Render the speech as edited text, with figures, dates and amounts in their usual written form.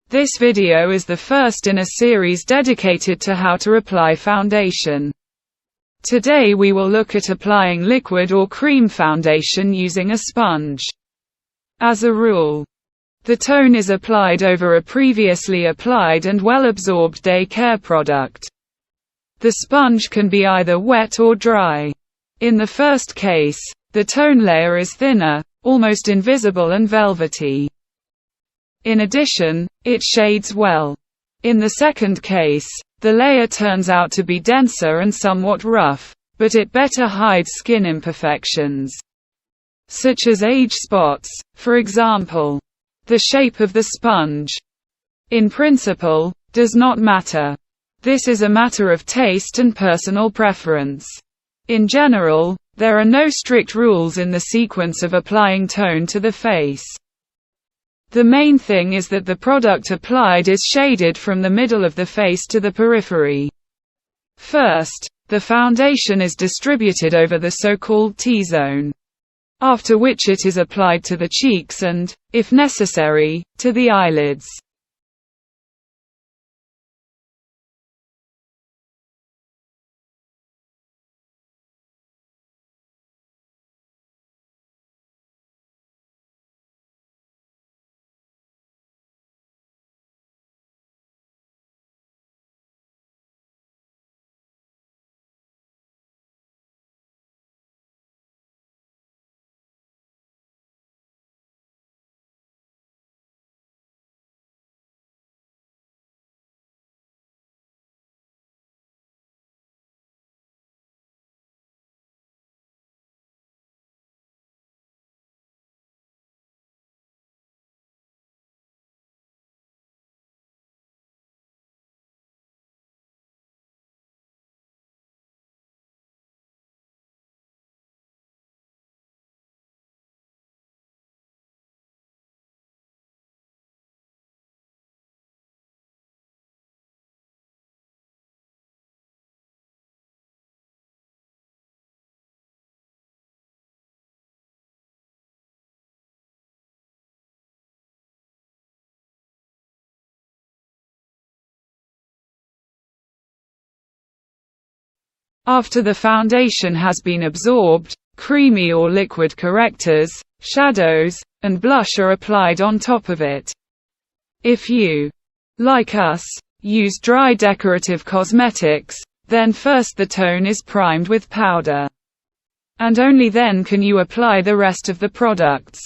This video is the first in a series dedicated to how to apply foundation. Today we will look at applying liquid or cream foundation using a sponge. As a rule, the tone is applied over a previously applied and well-absorbed day care product. The sponge can be either wet or dry. In the first case, the tone layer is thinner, almost invisible and velvety. In addition, it shades well. In the second case, the layer turns out to be denser and somewhat rough, but it better hides skin imperfections, such as age spots, for example. The shape of the sponge, in principle, does not matter. This is a matter of taste and personal preference. In general, there are no strict rules in the sequence of applying tone to the face. The main thing is that the product applied is shaded from the middle of the face to the periphery. First, the foundation is distributed over the so-called T-zone, after which it is applied to the cheeks and, if necessary, to the eyelids. After the foundation has been absorbed, creamy or liquid correctors, shadows, and blush are applied on top of it. If you, like us, use dry decorative cosmetics, then first the tone is primed with powder. And only then can you apply the rest of the products.